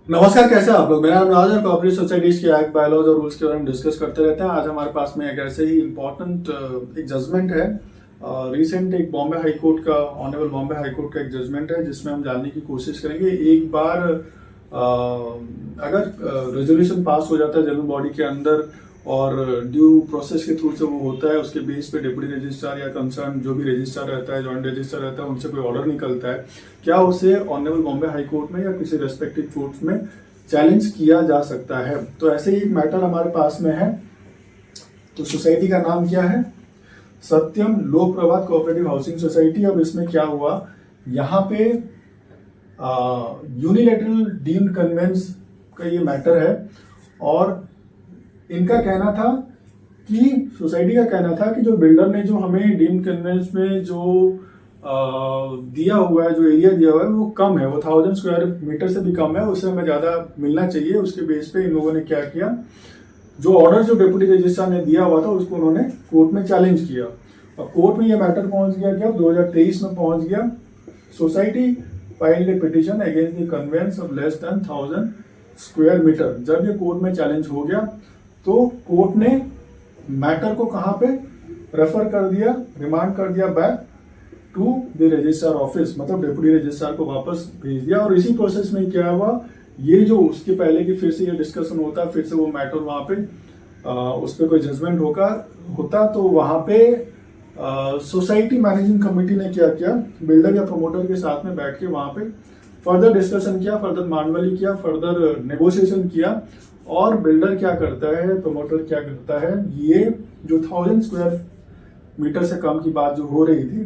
नमस्कार, कैसे हैं आप लोग। मेरा नाम राज है। कोऑपरेटिव सोसाइटीज के एक्ट, बायलॉज और रूल्स के बारे में डिस्कस करते रहते हैं। आज हमारे पास में एक ऐसे ही इम्पोर्टेंट एक जजमेंट है। रिसेंट एक बॉम्बे हाई कोर्ट का, ऑनरेबल बॉम्बे हाई कोर्ट का एक जजमेंट है, जिसमें हम जानने की कोशिश करेंगे। एक बार अगर रेजोल्यूशन पास हो जाता है जनरल बॉडी के अंदर और ड्यू प्रोसेस के थ्रू से वो होता है, उसके बेस पे डिप्टी रजिस्ट्रार या कंसर्न जो भी रजिस्ट्रार रहता है, जॉइंट रजिस्ट्रार रहता है, उनसे कोई ऑर्डर निकलता है, क्या उसे ऑनरेबल बॉम्बे हाई कोर्ट में या किसी रेस्पेक्टिव कोर्ट में चैलेंज किया जा सकता है। तो ऐसे ही एक मैटर हमारे पास में है। तो सोसाइटी का नाम क्या है? सत्यम लोक प्रभात कोऑपरेटिव हाउसिंग सोसाइटी। अब इसमें क्या हुआ, यहाँ पे यूनिलैटरल डीम्ड कन्वेंस का ये मैटर है और इनका कहना था कि सोसाइटी का कहना था कि जो बिल्डर ने जो हमें डीम्ड कन्वेंस में जो दिया हुआ है, जो एरिया दिया हुआ है, वो कम है, वो 1000 स्क्वायर मीटर से भी कम है, उससे हमें ज़्यादा मिलना चाहिए। उसके बेस पे इन लोगों ने क्या किया, जो ऑर्डर जो डिप्टी रजिस्ट्रार ने दिया हुआ था उसको उन्होंने कोर्ट में चैलेंज किया। और कोर्ट में ये मैटर पहुंच गया क्या, 2023 में पहुंच गया। Society filed a petition against the conveyance of less than 1000 square metre. जब ये कोर्ट में चैलेंज हो गया तो कोर्ट ने मैटर को कहाँ पे रेफर कर दिया, रिमांड कर दिया back to the registrar office, मतलब डिप्टी रजिस्ट्रार को वापस भेज दिया। और इसी प्रोसेस में क्या हुआ, ये जो उसके पहले की फिर से ये डिस्कशन होता, फिर से वो मैटर वहां पे उस पर कोई जजमेंट होता, तो वहां पे सोसाइटी मैनेजिंग कमेटी ने क्या किया, बिल्डर या प्रमोटर के साथ में बैठ के वहां पे फर्दर डिस्कशन किया, फर्दर मांडवली किया, फर्दर नेगोशिएशन किया। और बिल्डर क्या करता है, प्रमोटर क्या करता है, ये जो 1000 स्क्वायर मीटर से कम की बात जो हो रही थी,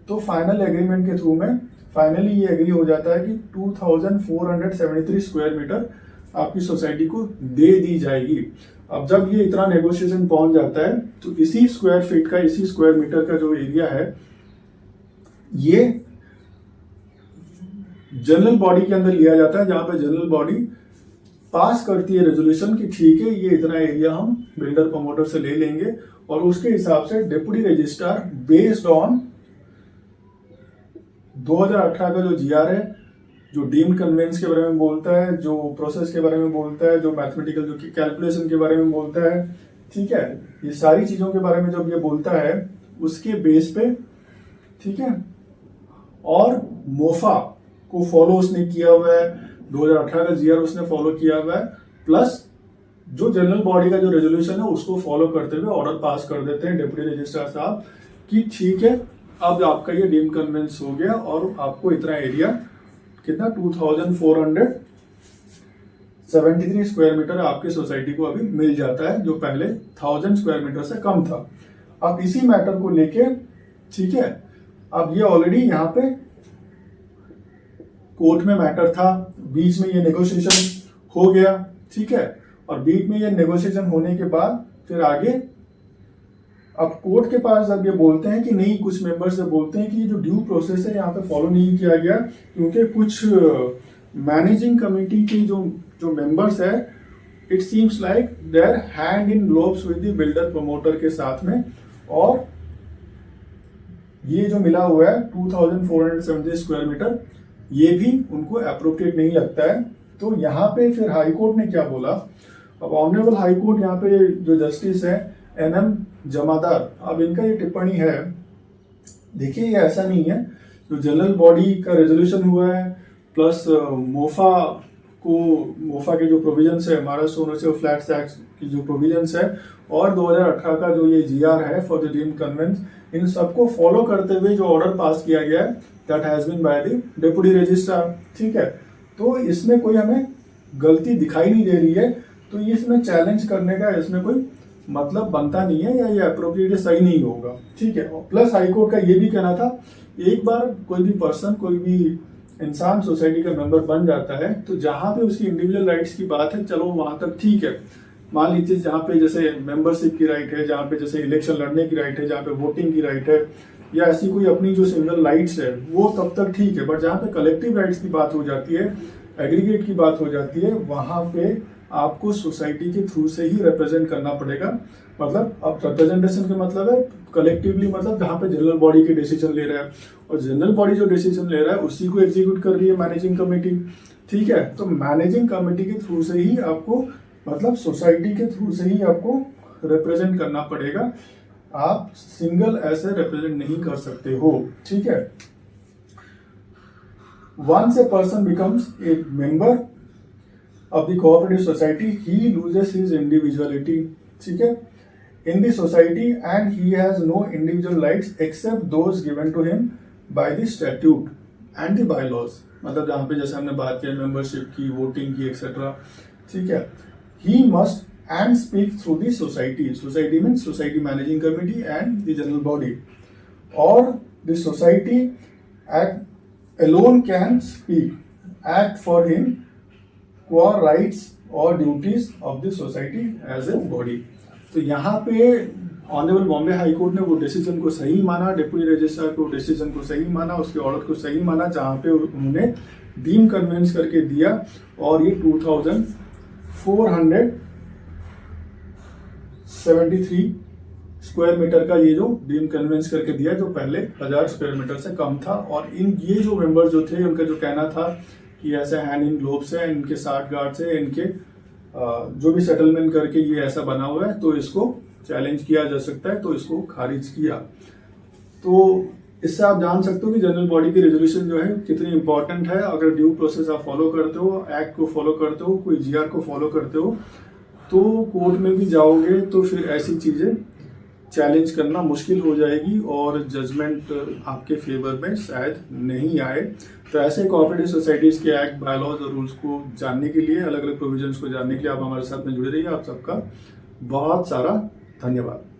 तो फाइनल एग्रीमेंट के थ्रू में फाइनली ये एग्री हो जाता है कि 2473 स्क्वायर मीटर आपकी सोसाइटी को दे दी जाएगी। अब जब ये इतना नेगोशिएशन पहुंच जाता है तो इसी स्क्वायर फीट का, इसी स्क्वायर मीटर का जो एरिया है, ये जनरल बॉडी के अंदर लिया जाता है, जहां पे जनरल बॉडी पास करती है रेजोल्यूशन कि ठीक है, ये इतना एरिया हम बिल्डर प्रमोटर से ले लेंगे। और उसके हिसाब से डिप्टी रजिस्ट्रार बेस्ड ऑन 2018 का जो जीआर है, जो डीम्ड कन्वेंस के बारे में बोलता है, जो प्रोसेस के बारे में बोलता है, जो मैथमेटिकल जो कैलकुलेशन के बारे में बोलता है, ठीक है, ये सारी चीजों के बारे में जब ये बोलता है उसके बेस पे, ठीक है, और मोफा को फॉलो उसने किया हुआ है, 2018 का जीआर उसने फॉलो किया हुआ है, प्लस जो जनरल बॉडी का जो रेजोल्यूशन है उसको फॉलो करते हुए ऑर्डर पास कर देते हैं डिप्टी रजिस्ट्रार साहब कि ठीक है, अब आपका ये डीम्ड कन्वेंस हो गया और आपको इतना एरिया, कितना, 2473 स्क्वायर मीटर आपके सोसाइटी को अभी मिल जाता है, जो पहले 1000 स्क्वायर मीटर से कम था। अब इसी मैटर को लेके, ठीक है, अब ये ऑलरेडी यहाँ पे कोर्ट में मैटर था, बीच में ये नेगोशिएशन हो गया, ठीक है, और बीच में ये नेगोशिएशन होने के बाद फिर आगे अब कोर्ट के पास जब ये बोलते हैं कि नहीं, कुछ मेंबर्स से बोलते हैं कि ये जो ड्यू प्रोसेस है यहाँ पे फॉलो नहीं किया गया, क्योंकि कुछ मैनेजिंग कमेटी के जो जो मेंबर्स है, it seems like their hand in gloves with the builder promoter के साथ में, और ये जो मिला हुआ है 2470 स्क्वायर मीटर, ये भी उनको अप्रोप्रिएट नहीं लगता है। तो यहाँ पे फिर हाई कोर्ट ने क्या बोला, अब ऑनरेबल हाई कोर्ट यहाँ पे जो जस्टिस है एनएम जमादार, अब इनका ये टिप्पणी है, देखिए ये ऐसा नहीं है, जो जनरल बॉडी का रेजोल्यूशन हुआ है प्लस मोफा के जो प्रोविजंस है, महाराष्ट्र ओनरशिप फ्लैट्स एक्ट की जो प्रोविजंस है, और 2018 का जो ये जीआर है फॉर द डीम्ड कन्वेंस, इन सबको फॉलो करते हुए जो ऑर्डर पास किया गया है, that has been by the deputy registrar, ठीक है। तो इसमें कोई हमें गलती दिखाई नहीं दे रही है, तो ये इसमें चैलेंज करने का इसमें कोई मतलब बनता नहीं है, या ये अप्रोप्रिएट सही नहीं होगा, ठीक है। प्लस हाईकोर्ट का ये भी कहना था, एक बार कोई भी पर्सन, कोई भी इंसान सोसाइटी का मेंबर बन जाता है, तो जहां पे उसकी इंडिविजुअल राइट्स की बात है, चलो वहां तक ठीक है, मान लीजिए जहाँ पे जैसे मेंबरशिप की राइट है, जहाँ पे जैसे इलेक्शन लड़ने की राइट है, जहाँ पे वोटिंग की राइट है, या ऐसी कोई अपनी जो सिंगल राइट्स है, वो तब तक ठीक है। बट जहाँ पे कलेक्टिव राइट्स की बात हो जाती है, एग्रीगेट की बात हो जाती है, वहां पे आपको सोसाइटी के थ्रू से ही रिप्रेजेंट करना पड़ेगा। मतलब अब रिप्रेजेंटेशन का मतलब है कलेक्टिवली, मतलब जहाँ पे जनरल बॉडी के डिसीजन ले रहा है, और जनरल बॉडी जो डिसीजन ले रहा है उसी को एग्जीक्यूट कर रही है मैनेजिंग कमेटी, ठीक है। तो मैनेजिंग कमेटी के थ्रू से ही आपको, मतलब सोसाइटी के थ्रू से ही आपको रिप्रेजेंट करना पड़ेगा, आप सिंगल ऐसे रिप्रेजेंट नहीं कर सकते हो, ठीक है। Once a person becomes a member of the cooperative society, he loses his individuality, ठीक है, in the society, and he has no individual rights except those given to him by the statute and the bylaws। मतलब जहाँ पे जैसे हमने बात की membership की, वोटिंग की, एक्सेट्रा, ठीक है। he must and speak through the society। society means society managing committee and the general body, or the society act alone can speak, act for him for rights or duties of the society as a body। तो यहाँ पे honourable Bombay high court ने वो decision को सही माना, deputy registrar को decision को सही माना, उसके ऑर्डर को सही माना, जहाँ पे उन्होंने डीम कन्वेंस करके दिया, और ये 2473 स्क्वायर मीटर का ये जो डीम कन्वेंस करके दिया, जो पहले 1000 स्क्वायर मीटर से कम था। और ये जो मेंबर जो थे, उनका जो कहना था कि ऐसे हैंड इन ग्लोव्स है, इनके 60 गार्ड्स है, इनके जो भी सेटलमेंट करके ये ऐसा बना हुआ है, तो इसको चैलेंज किया जा सकता है, तो इसको खारिज किया। तो इससे आप जान सकते हो कि जनरल बॉडी की रेजोल्यूशन जो है कितनी इंपॉर्टेंट है। अगर ड्यू प्रोसेस आप फॉलो करते हो, एक्ट को फॉलो करते हो, कोई जीआर को फॉलो करते हो, तो कोर्ट में भी जाओगे तो फिर ऐसी चीजें चैलेंज करना मुश्किल हो जाएगी और जजमेंट आपके फेवर में शायद नहीं आए। तो ऐसे कोऑपरेटिव सोसाइटीज के एक्ट, बायलॉज और रूल्स को जानने के लिए, अलग अलग प्रोविजंस को जानने के लिए आप हमारे साथ में जुड़े रहिए। आप सबका बहुत सारा धन्यवाद।